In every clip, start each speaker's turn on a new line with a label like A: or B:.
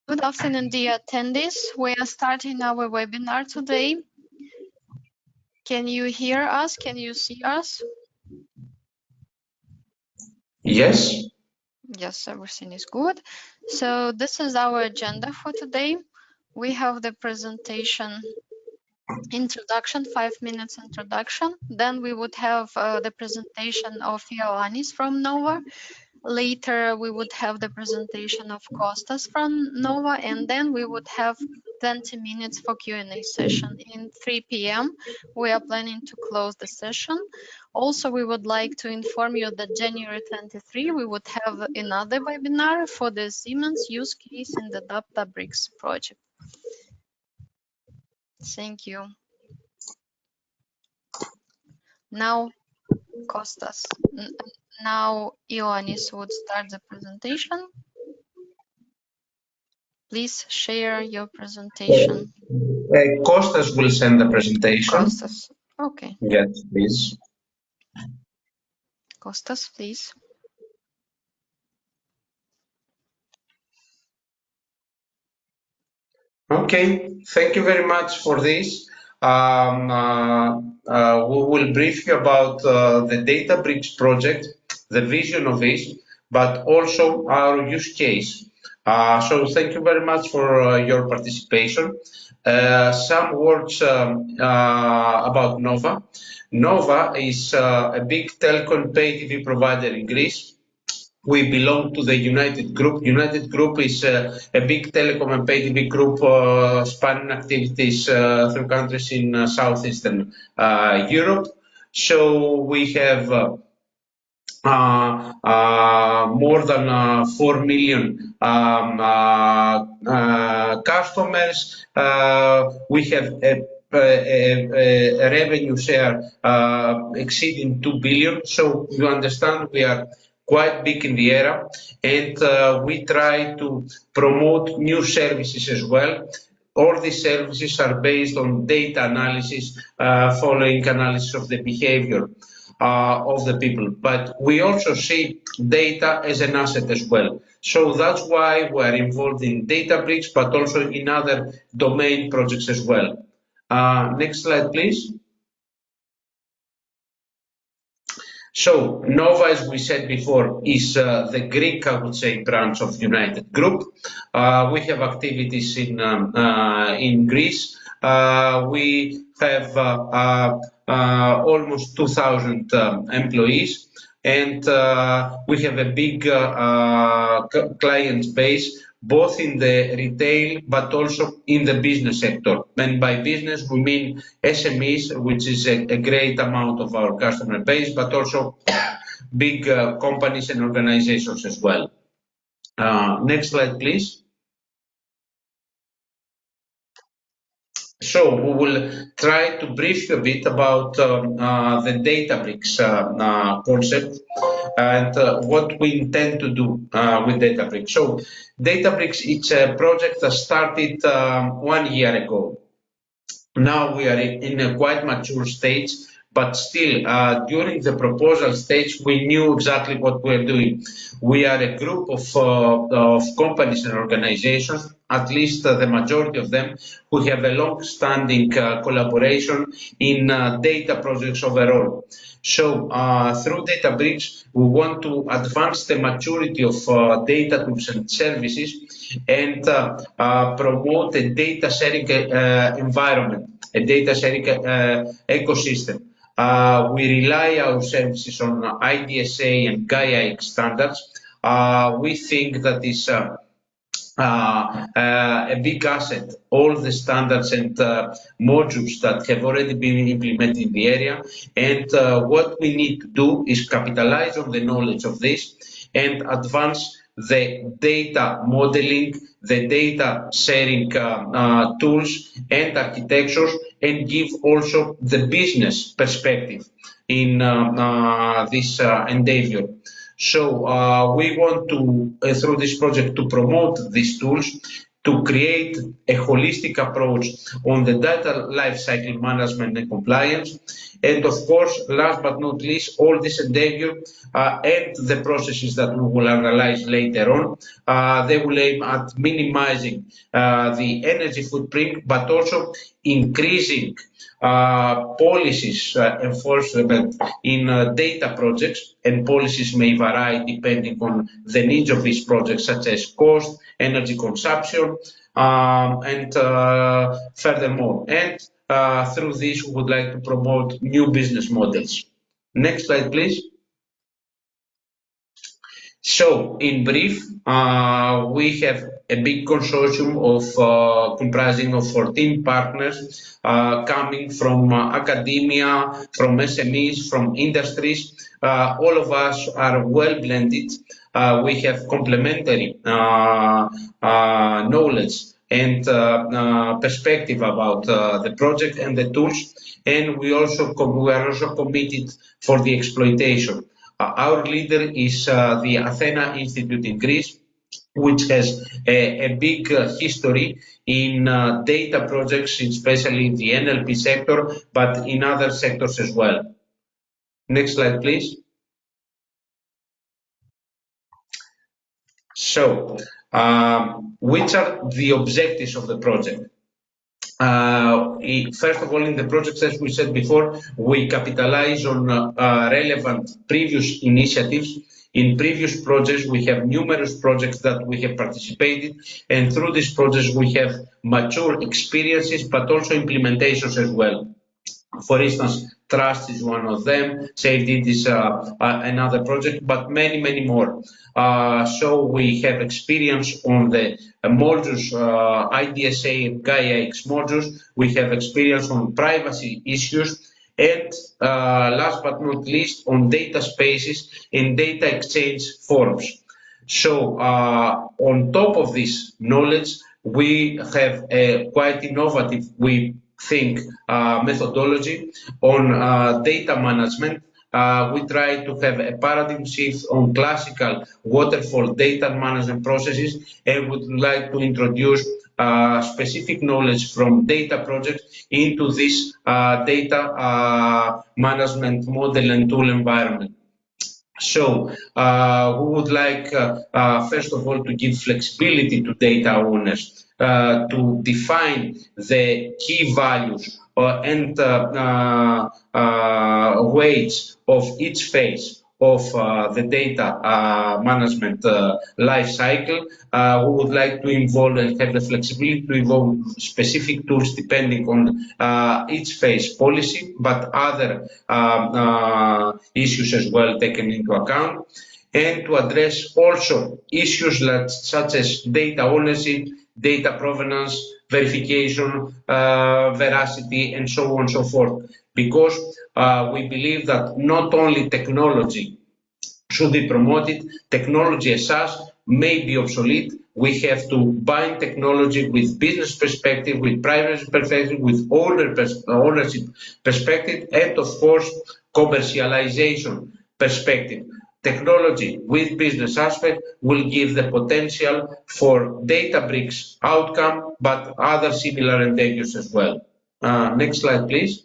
A: Good afternoon, dear attendees. We are starting our webinar today. Can you hear us? Can you see us?
B: Yes.
A: Yes, everything is good. So this is our agenda for today. We have the presentation introduction, 5 minutes introduction. Then we would have the presentation of Ioannis from Nova. Later, we would have the presentation of Kostas from Nova, and then we would have 20 minutes for Q&A session. In 3 p.m., we are planning to close the session. Also, we would like to inform you that January 23, we would have another webinar for the Siemens use case in the DataBri-X project. Thank you. Now, Kostas. Now, Ioannis would start the presentation. Please share your presentation.
B: Kostas will send the presentation.
A: Kostas, okay.
B: Yes, please.
A: Kostas, please.
B: Okay, thank you very much for this. We will brief you about the DataBri-X project, the vision of it, but also our use case. So thank you very much for your participation. Some words about Nova. Nova is a big telecom pay TV provider in Greece. We belong to the United Group. United Group is a big telecom and pay TV group spanning activities through countries in southeastern Europe. So we have more than 4 million customers. We have a revenue share exceeding 2 billion. So you understand we are quite big in the area, and we try to promote new services as well. All these services are based on data analysis, following analysis of the behavior of the people. But we also see data as an asset as well. So that's why we're involved in DataBri-X, but also in other domain projects as well. Next slide, please. So Nova, as we said before, is the Greek, I would say, branch of United Group. We have activities in Greece. We have almost 2,000 employees, and we have a big client base, both in the retail but also in the business sector. And by business, we mean SMEs, which is a great amount of our customer base, but also big companies and organizations as well. Next slide, please. So we will try to brief you a bit about the DataBri-X concept and what we intend to do with DataBri-X. So DataBri-X, it's a project that started 1 year ago. Now we are in a quite mature stage, but still during the proposal stage, we knew exactly what we're doing. We are a group of companies and organizations, at least the majority of them, who have a long-standing collaboration in data projects overall. So through DataBri-X, we want to advance the maturity of data tools and services and promote a data sharing environment, a data sharing ecosystem. We rely our services on IDSA and Gaia-X standards. We think that is a big asset, all the standards and modules that have already been implemented in the area. And what we need to do is capitalize on the knowledge of this and advance the data modeling, the data sharing tools and architectures, and give also the business perspective in this endeavor. So we want to, through this project, to promote these tools, to create a holistic approach on the data lifecycle management and compliance, And of course, last but not least, all this endeavor and the processes that we will analyze later on, they will aim at minimizing the energy footprint, but also increasing policies enforcement in data projects, and policies may vary depending on the needs of these projects, such as cost, energy consumption, and furthermore. And through this, we would like to promote new business models. Next slide, please. So, in brief, we have a big consortium of comprising of 14 partners coming from academia, from SMEs, from industries. All of us are well blended. We have complementary knowledge and perspective about the project and the tools, and we are also committed for the exploitation. Our leader is the Athena Institute in Greece, which has a big history in data projects, especially in the NLP sector, but in other sectors as well. Next slide, please. So, which are the objectives of the project? First of all, in the project, as we said before, we capitalize on relevant previous initiatives. In previous projects, we have numerous projects that we have participated, and through these projects, we have mature experiences, but also implementations as well. For instance, trust is one of them, safety is another project, but many, many more. So we have experience on the modules, IDSA and Gaia-X modules. We have experience on privacy issues. And last but not least, on data spaces and data exchange forums. So on top of this knowledge, we have a quite innovative, we think, methodology on data management. We try to have a paradigm shift on classical waterfall data management processes, and would like to introduce specific knowledge from data projects into this data management model and tool environment. So we would like, first of all, to give flexibility to data owners to define the key values and weights of each phase of the data management life cycle. We would like to involve and have the flexibility to involve specific tools depending on each phase policy, but other issues as well taken into account, and to address also issues such as data ownership, data provenance, verification, veracity, and so on and so forth, because we believe that not only technology should be promoted, technology as such may be obsolete. We have to bind technology with business perspective, with privacy perspective, with ownership perspective, and of course, commercialization perspective. Technology with business aspect will give the potential for DataBri-X outcome, but other similar endeavors as well. Next slide, please.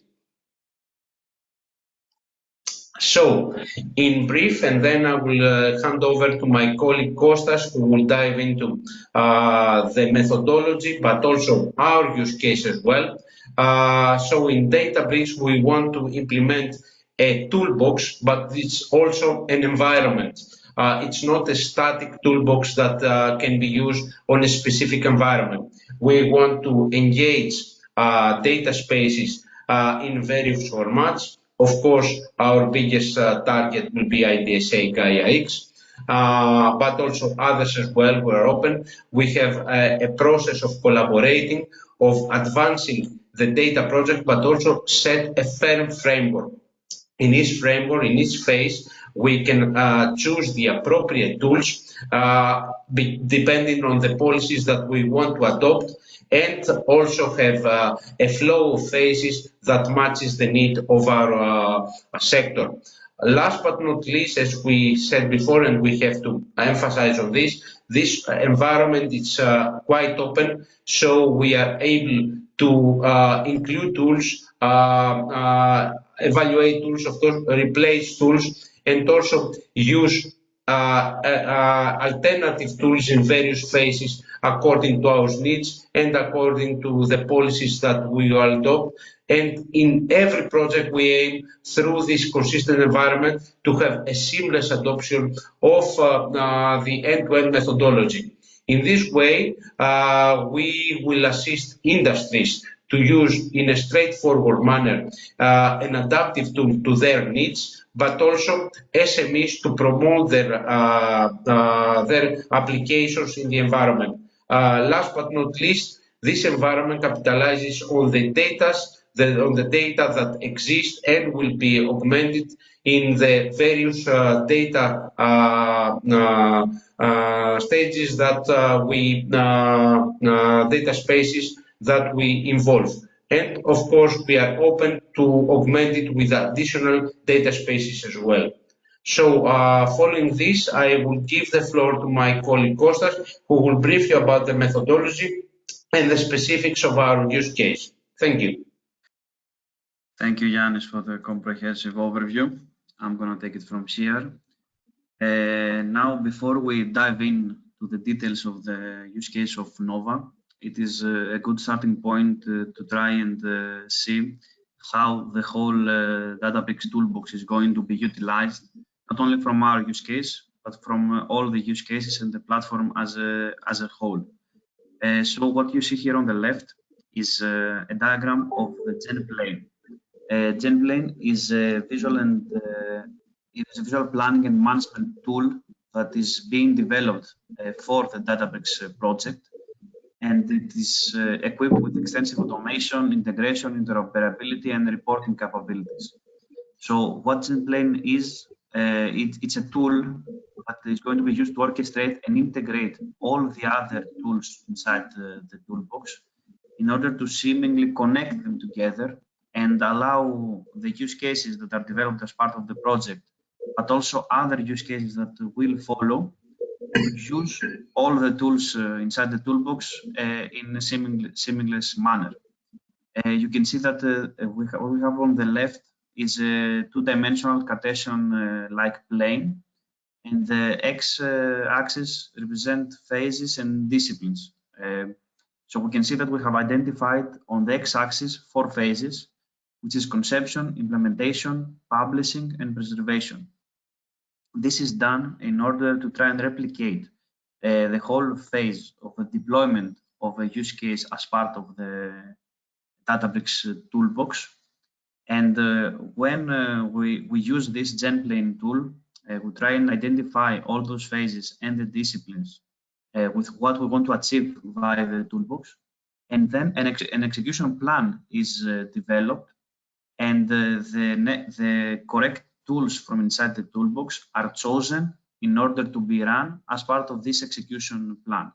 B: So, in brief, and then I will hand over to my colleague Kostas, who will dive into the methodology, but also our use case as well. So, in DataBri-X, we want to implement a toolbox, but it's also an environment. It's not a static toolbox that can be used on a specific environment. We want to engage data spaces in various formats. Of course, our biggest target will be IDSA Gaia-X, but also others as well who are open. We have a process of collaborating, of advancing the data project, but also set a firm framework. In each framework, in each phase, we can choose the appropriate tools depending on the policies that we want to adopt, and also have a flow of phases that matches the need of our sector. Last but not least, as we said before, and we have to emphasize on this environment is quite open, so we are able to include tools evaluate tools, of course, replace tools, and also use alternative tools in various phases according to our needs and according to the policies that we will adopt. And in every project, we aim through this consistent environment to have a seamless adoption of the end-to-end methodology. In this way, we will assist industries to use in a straightforward manner an adaptive tool to their needs, but also SMEs to promote their applications in the environment. Last but not least, this environment capitalizes on on the data that exists and will be augmented in the various data stages that data spaces that we involve. And of course, we are open to augment it with additional data spaces as well. So following this, I will give the floor to my colleague Kostas, who will brief you about the methodology and the specifics of our use case. Thank you.
C: Thank you, Yanis, for the comprehensive overview. I'm going to take it from here. Now, before we dive in to the details of the use case of Nova, it is a good starting point to try and see how the whole DataBri-X toolbox is going to be utilized, not only from our use case, but from all the use cases and the platform as a whole. So what you see here on the left is a diagram of the GenPlane. GenPlane is a visual planning and management tool that is being developed for the DataBri-X project, and it is equipped with extensive automation, integration, interoperability, and reporting capabilities. So what GenPlane is, it's a tool that is going to be used to orchestrate and integrate all the other tools inside the toolbox in order to seamlessly connect them together and allow the use cases that are developed as part of the project, but also other use cases that will follow, use all the tools inside the toolbox in a seamless manner. You can see that what we have on the left is a two-dimensional Cartesian-like plane, and the x-axis represent phases and disciplines. So we can see that we have identified on the x-axis 4 phases, which is conception, implementation, publishing, and preservation. This is done in order to try and replicate the whole phase of the deployment of a use case as part of the DataBri-X toolbox. And when we use this GenPlane tool, we try and identify all those phases and the disciplines with what we want to achieve via the toolbox. And then an execution plan is developed, and the correct tools from inside the toolbox are chosen in order to be run as part of this execution plan.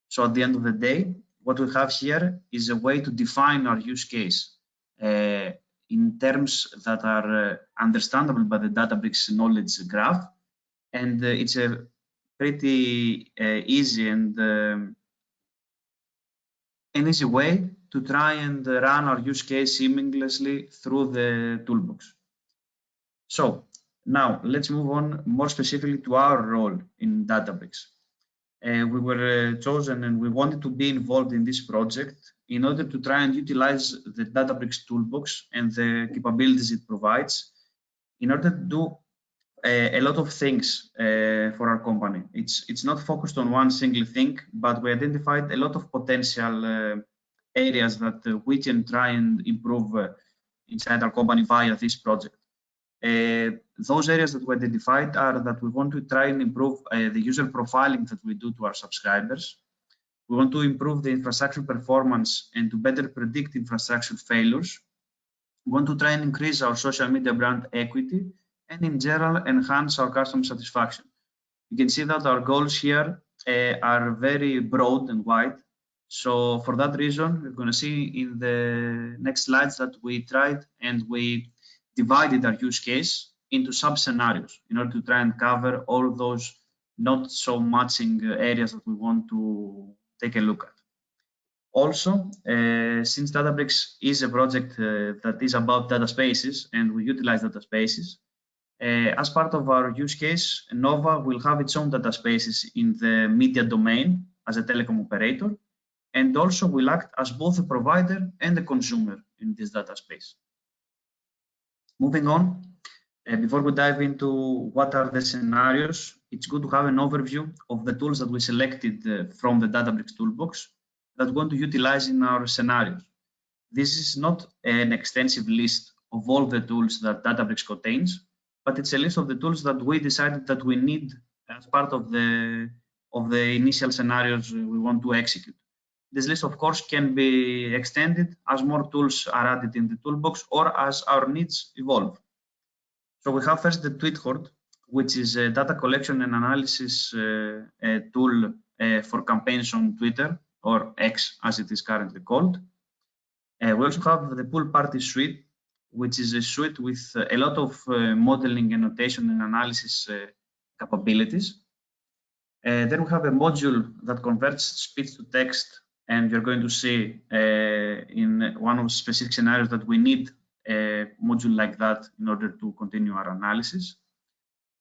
C: So at the end of the day, what we have here is a way to define our use case in terms that are understandable by the DataBri-X knowledge graph. And it's a pretty easy and an easy way to try and run our use case seamlessly through the toolbox. So now let's move on more specifically to our role in DataBri-X. We were chosen and we wanted to be involved in this project in order to try and utilize the DataBri-X toolbox and the capabilities it provides in order to do a lot of things for our company. It's not focused on one single thing, but we identified a lot of potential areas that we can try and improve inside our company via this project. Those areas that we identified are that we want to try and improve the user profiling that we do to our subscribers. We want to improve the infrastructure performance and to better predict infrastructure failures. We want to try and increase our social media brand equity and in general enhance our customer satisfaction. You can see that our goals here are very broad and wide. So for that reason, we're going to see in the next slides that we tried and we divided our use case into sub-scenarios in order to try and cover all those not so matching areas that we want to take a look at. Also, since DataBri-X is a project that is about data spaces and we utilize data spaces, as part of our use case, Nova will have its own data spaces in the media domain as a telecom operator, and also will act as both a provider and a consumer in this data space. Moving on, before we dive into what are the scenarios, it's good to have an overview of the tools that we selected from the DataBri-X toolbox that we want to utilize in our scenarios. This is not an extensive list of all the tools that DataBri-X contains, but it's a list of the tools that we decided that we need as part of the initial scenarios we want to execute. This list, of course, can be extended as more tools are added in the toolbox or as our needs evolve. So we have first the TweetHorde, which is a data collection and analysis tool for campaigns on Twitter, or X as it is currently called. We also have the Pool Party Suite, which is a suite with a lot of modeling, annotation, and analysis capabilities. Then we have a module that converts speech to text, and you're going to see in one of the specific scenarios that we need a module like that in order to continue our analysis.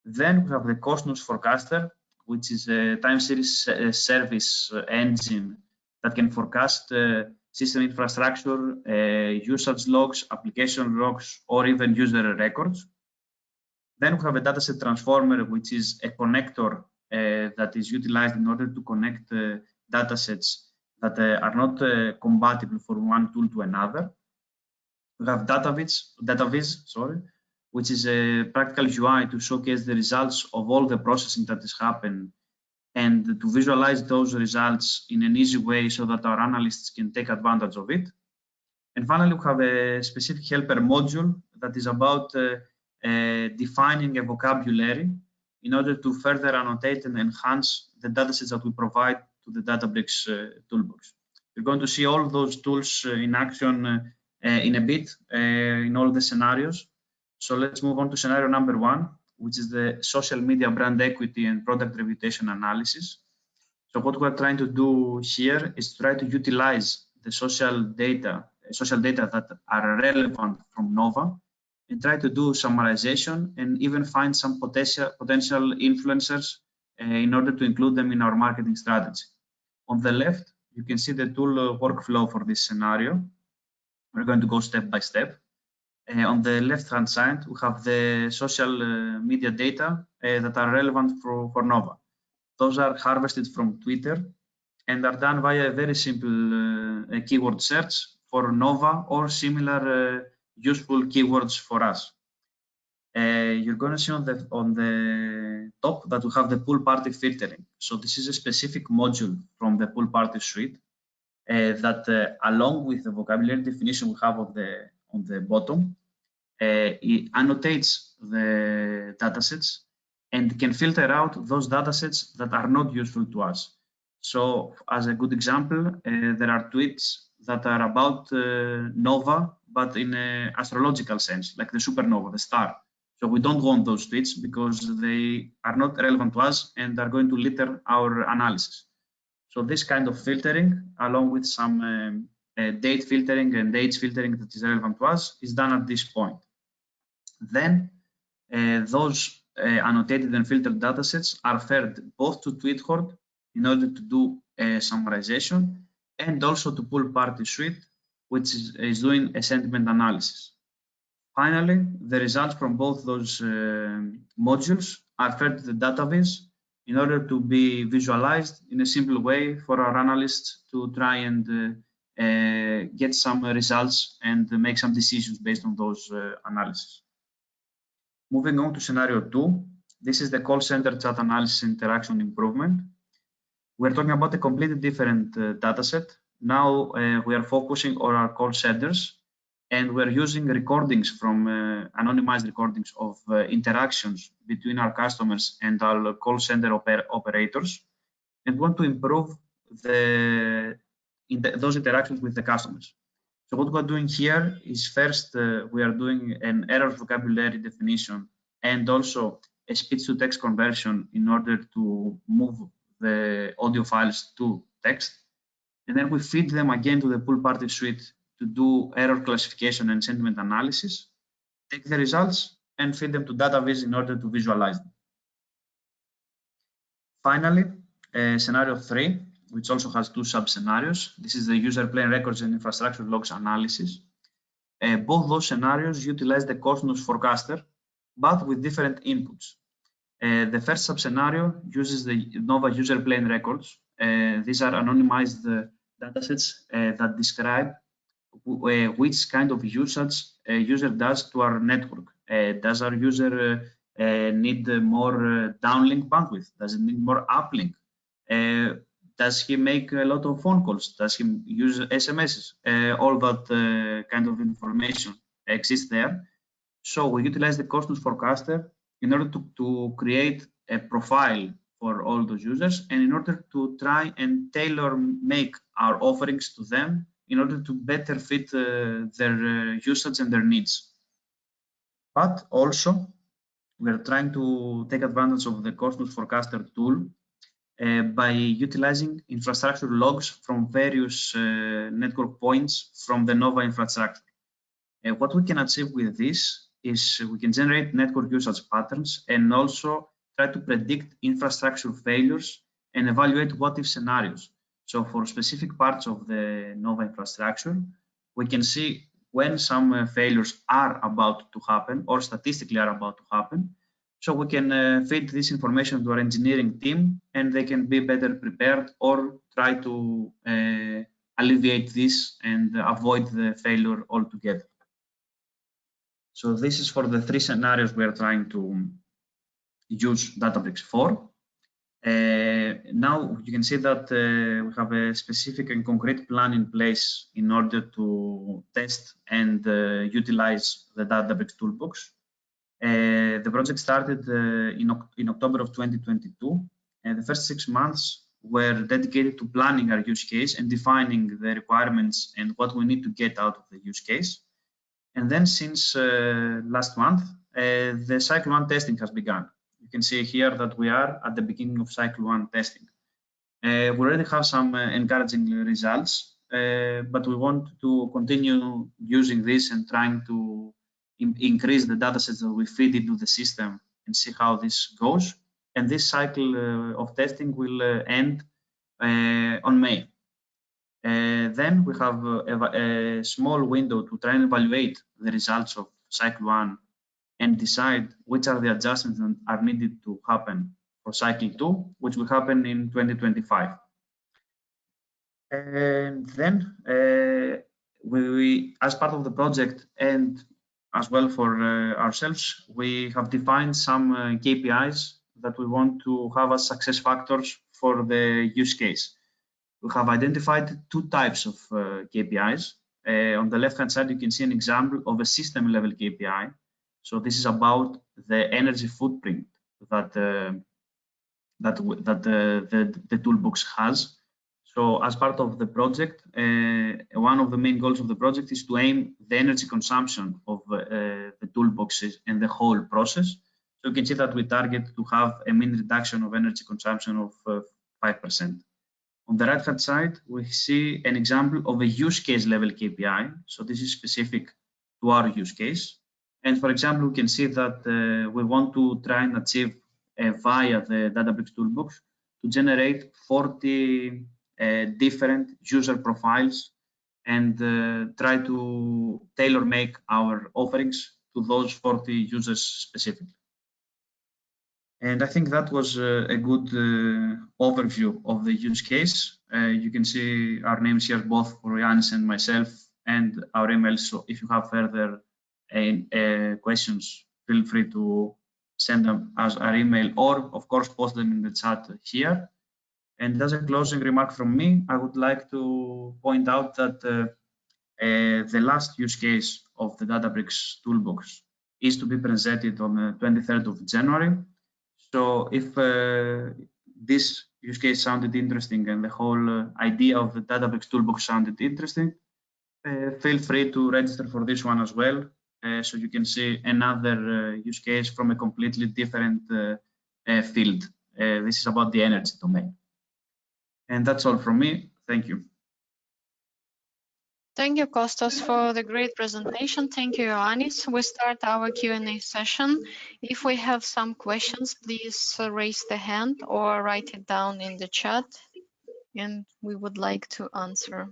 C: Then we have the Cosmos Forecaster, which is a time series service engine that can forecast system infrastructure, usage logs, application logs, or even user records. Then we have a dataset transformer, which is a connector that is utilized in order to connect datasets that are not compatible from one tool to another. We have DataViz, which is a practical UI to showcase the results of all the processing that has happened and to visualize those results in an easy way so that our analysts can take advantage of it. And finally, we have a specific helper module that is about defining a vocabulary in order to further annotate and enhance the datasets that we provide to the DataBri-X toolbox. You're going to see all those tools in action in a bit in all the scenarios. So let's move on to scenario number 1, which is the social media brand equity and product reputation analysis. So what we're trying to do here is try to utilize the social data that are relevant from Nova and try to do summarization and even find some potential influencers in order to include them in our marketing strategy. On the left, you can see the tool workflow for this scenario. We're going to go step by step. On the left-hand side, we have the social media data that are relevant for Nova. Those are harvested from Twitter and are done via a very simple keyword search for Nova or similar useful keywords for us. You're going to see on the top that we have the pool party filtering. So this is a specific module from the pool party suite that along with the vocabulary definition we have on the bottom, it annotates the datasets and can filter out those datasets that are not useful to us. So as a good example, there are tweets that are about Nova, but in an astrological sense, like the supernova, the star. So we don't want those tweets because they are not relevant to us and are going to litter our analysis. So this kind of filtering, along with some date filtering and age filtering that is relevant to us, is done at this point. Then those annotated and filtered datasets are fed both to TweetHorde in order to do summarization and also to Pool Party Suite, which is doing a sentiment analysis. Finally, the results from both those modules are fed to the DataViz in order to be visualized in a simple way for our analysts to try and get some results and make some decisions based on those analyses. Moving on to scenario 2, this is the call center chat analysis interaction improvement. We're talking about a completely different data set. Now we are focusing on our call centers and we're using recordings from anonymized recordings of interactions between our customers and our call center operators and want to improve those interactions with the customers. So what we're doing here is first, we are doing an error vocabulary definition and also a speech-to-text conversion in order to move the audio files to text. And then we feed them again to the pool party suite to do error classification and sentiment analysis, take the results and feed them to DataVis in order to visualize them. Finally, scenario 3, which also has two sub-scenarios. This is the user plane records and infrastructure logs analysis. Both those scenarios utilize the Cosmos forecaster, but with different inputs. The first sub-scenario uses the Nova user plane records. These are anonymized datasets that describe which kind of usage a user does to our network. Does our user need more downlink bandwidth? Does it need more uplink? Does he make a lot of phone calls? Does he use SMSs? All that kind of information exists there. So we utilize the Cosmos forecaster in order to create a profile for all those users, and in order to try and tailor make our offerings to them in order to better fit their usage and their needs. But also, we're trying to take advantage of the Cosmos forecaster tool by utilizing infrastructure logs from various network points from the Nova infrastructure. What we can achieve with this is we can generate network usage patterns and also try to predict infrastructure failures and evaluate what-if scenarios. So for specific parts of the Nova infrastructure, we can see when some failures are about to happen or statistically are about to happen. So we can feed this information to our engineering team and they can be better prepared or try to alleviate this and avoid the failure altogether. So this is for the three scenarios we are trying to use DataBri-X for. Now you can see that we have a specific and concrete plan in place in order to test and utilize the DataBri-X toolbox. The project started in October of 2022, and the first 6 months were dedicated to planning our use case and defining the requirements and what we need to get out of the use case. And then since last month, the cycle 1 testing has begun. You can see here that we are at the beginning of cycle 1 testing. We already have some encouraging results, but we want to continue using this and trying to increase the datasets that we feed into the system and see how this goes. And this cycle of testing will end on May. Then we have a small window to try and evaluate the results of cycle 1 and decide which are the adjustments that are needed to happen for cycle 2, which will happen in 2025. And then we, as part of the project and as well for ourselves, we have defined some KPIs that we want to have as success factors for the use case. We have identified two types of KPIs. On the left-hand side, you can see an example of a system-level KPI. So this is about the energy footprint that the toolbox has. So as part of the project, one of the main goals of the project is to aim the energy consumption of the toolboxes and the whole process. So you can see that we target to have a mean reduction of energy consumption of 5%. On the right-hand side, we see an example of a use case level KPI. So this is specific to our use case. And for example, we can see that we want to try and achieve via the DataBri-X toolbox to generate 40 different user profiles and try to tailor make our offerings to those 40 users specifically. And I think that was a good overview of the use case. You can see our names here, both for Yanis and myself, and our emails. So if you have further questions, feel free to send them as our email or, of course, post them in the chat here. And as a closing remark from me, I would like to point out that the last use case of the DataBri-X toolbox is to be presented on the 23rd of January. So if this use case sounded interesting and the whole idea of the DataBri-X toolbox sounded interesting, feel free to register for this one as well. So you can see another use case from a completely different field. This is about the energy domain. And that's all from me. Thank you.
A: Thank you, Kostas, for the great presentation. Thank you, Ioannis. We start our Q&A session. If we have some questions, please raise the hand or write it down in the chat, and we would like to answer.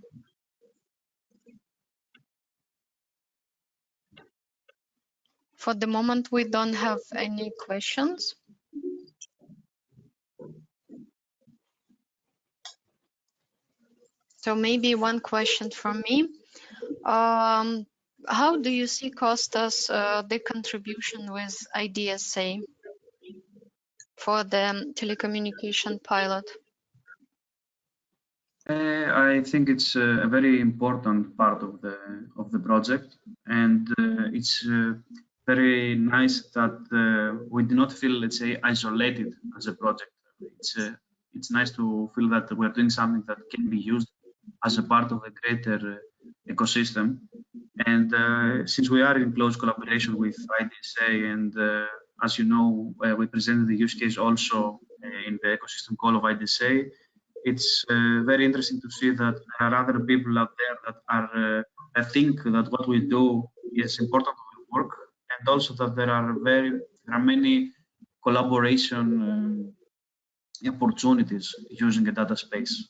A: For the moment, we don't have any questions. So maybe one question from me. How do you see, Kostas, the contribution with IDSA for the telecommunication pilot?
C: I think it's a very important part of the project, and it's very nice that we do not feel, let's say, isolated as a project. It's nice to feel that we're doing something that can be used as a part of a greater ecosystem. And since we are in close collaboration with IDSA, and as you know, we presented the use case also in the ecosystem call of IDSA, it's very interesting to see that there are other people out there that are I think that what we do is important work, and also that there are many collaboration opportunities using a data space.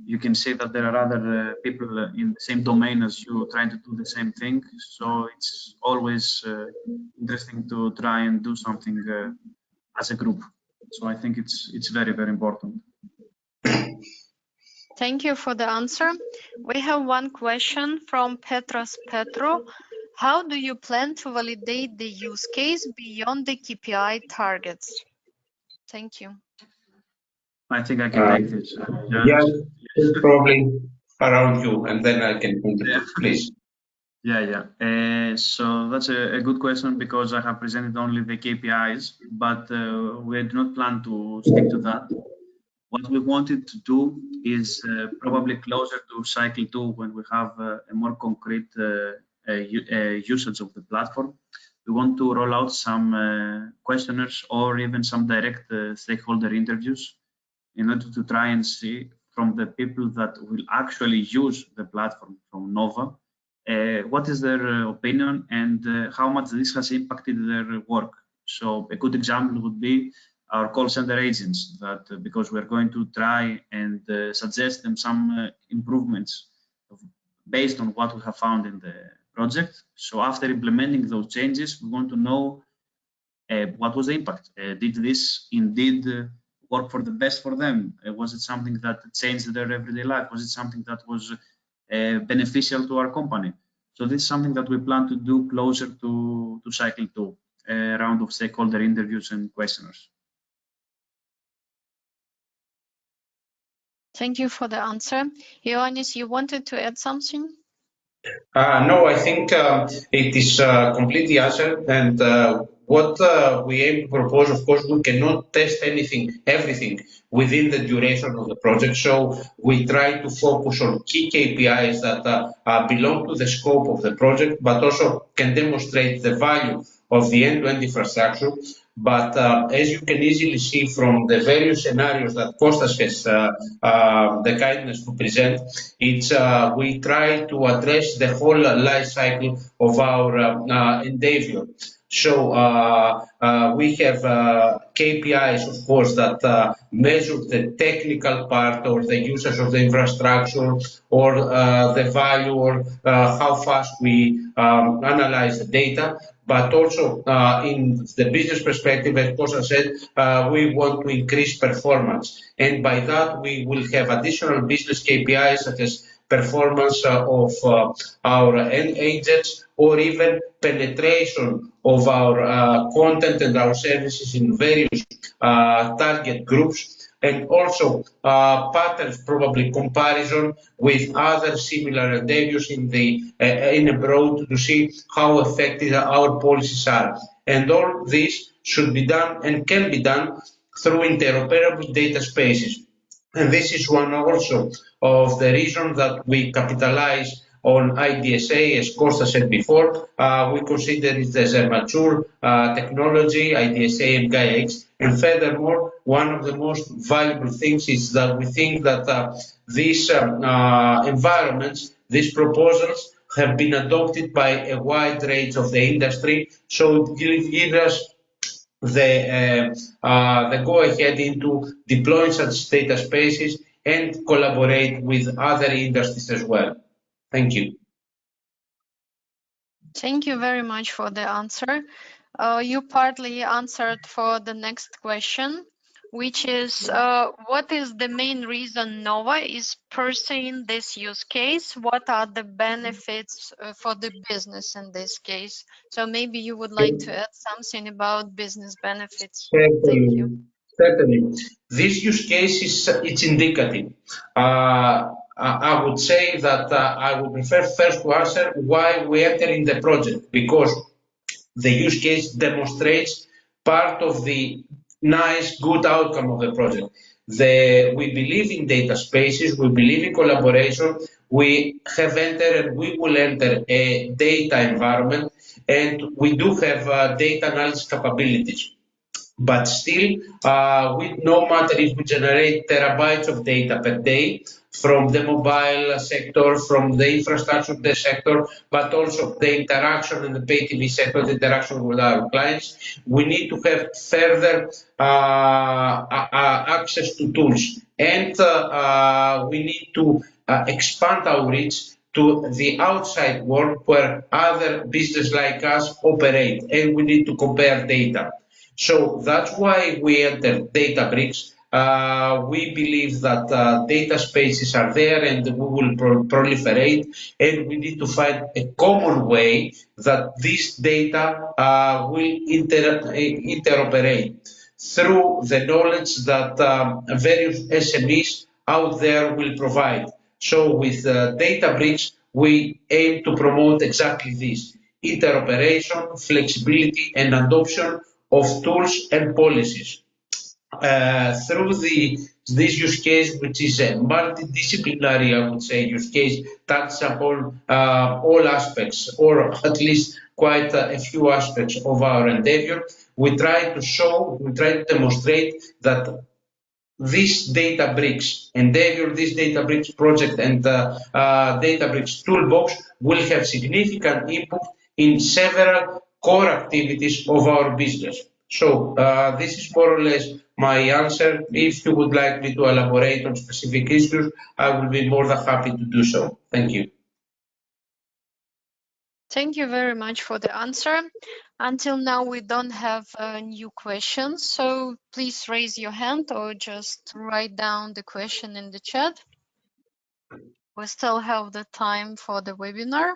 C: You can see that there are other people in the same domain as you trying to do the same thing. So it's always interesting to try and do something as a group. So I think it's very, very important.
A: Thank you for the answer. We have one question from Petros Petro. How do you plan to validate the use case beyond the KPI targets? Thank you.
C: I think I can take this.
B: Yeah, probably around you, and then I can contribute, please.
C: Yeah. So that's a good question, because I have presented only the KPIs, but we do not plan to stick to that. What we wanted to do is probably closer to cycle 2, when we have a more concrete usage of the platform. We want to roll out some questionnaires or even some direct stakeholder interviews in order to try and see from the people that will actually use the platform from Nova, what is their opinion and how much this has impacted their work. So a good example would be our call center agents, that because we're going to try and suggest them some improvements based on what we have found in the project. So after implementing those changes, we want to know what was the impact. Did this indeed work for the best for them? Was it something that changed their everyday life? Was it something that was beneficial to our company? So this is something that we plan to do closer to cycle 2, a round of stakeholder interviews and questionnaires.
A: Thank you for the answer. Ioannis, you wanted to add something?
B: No, I think it is completely answered, and what we aim to propose, of course, we cannot test everything within the duration of the project, so we try to focus on key KPIs that belong to the scope of the project, but also can demonstrate the value of the end-to-end infrastructure. But as you can easily see from the various scenarios that Kostas has the kindness to present, it's we try to address the whole life cycle of our endeavor. So we have KPIs, of course, that measure the technical part or the usage of the infrastructure or the value or how fast we analyze the data. But also in the business perspective, as Kostas said, we want to increase performance. And by that, we will have additional business KPIs such as performance of our end agents, or even penetration of our content and our services in various target groups. And also patterns, probably comparison with other similar endeavors in abroad to see how effective our policies are. And all this should be done and can be done through interoperable data spaces. And this is one also of the reasons that we capitalize on IDSA, as Costa said before. We consider it as a mature technology, IDSA and Gaia-X. And furthermore, one of the most valuable things is that we think that these environments, these proposals, have been adopted by a wide range of the industry, so it gives us the go ahead into deploying such data spaces and collaborate with other industries as well. Thank you.
A: Thank you very much for the answer. You partly answered for the next question, which is what is the main reason Nova is pursuing this use case? What are the benefits for the business in this case? So maybe you would like to add something about business benefits. Thank you.
B: Certainly. This use case it's indicative. I would say that I would prefer first to answer why we enter in the project, because the use case demonstrates part of the nice, good outcome of the project. We believe in data spaces, we believe in collaboration, we have entered and we will enter a data environment, and we do have data analysis capabilities. But still, no matter if we generate terabytes of data per day from the mobile sector, from the infrastructure sector, but also the interaction in the pay TV sector, the interaction with our clients, we need to have further access to tools. And we need to expand our reach to the outside world where other businesses like us operate, and we need to compare data. So that's why we entered DataBri-X. We believe that data spaces are there and we will proliferate, and we need to find a common way that this data will interoperate through the knowledge that various SMEs out there will provide. So with DataBri-X, we aim to promote exactly this: interoperation, flexibility, and adoption of tools and policies. Through this use case, which is a multidisciplinary, I would say, use case, touches upon all aspects, or at least quite a few aspects of our endeavor. We try to demonstrate that this DataBri-X endeavor, this DataBri-X project, and DataBri-X toolbox will have significant input in several core activities of our business. So this is more or less my answer. If you would like me to elaborate on specific issues, I will be more than happy to do so. Thank you.
A: Thank you very much for the answer. Until now, we don't have new questions, so please raise your hand or just write down the question in the chat. We still have the time for the webinar.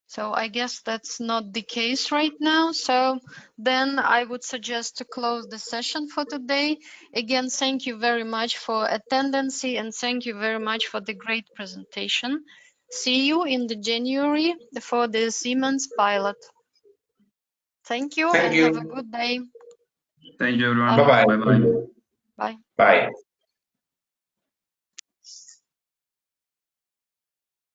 A: So I guess that's not the case right now. So then I would suggest to close the session for today. Again, thank you very much for attendance, and thank you very much for the great presentation. See you in the January for the Siemens pilot. Thank you and have a good day.
C: Thank you, everyone.
B: Bye-bye.
C: Bye-bye.
A: Bye.
B: Bye.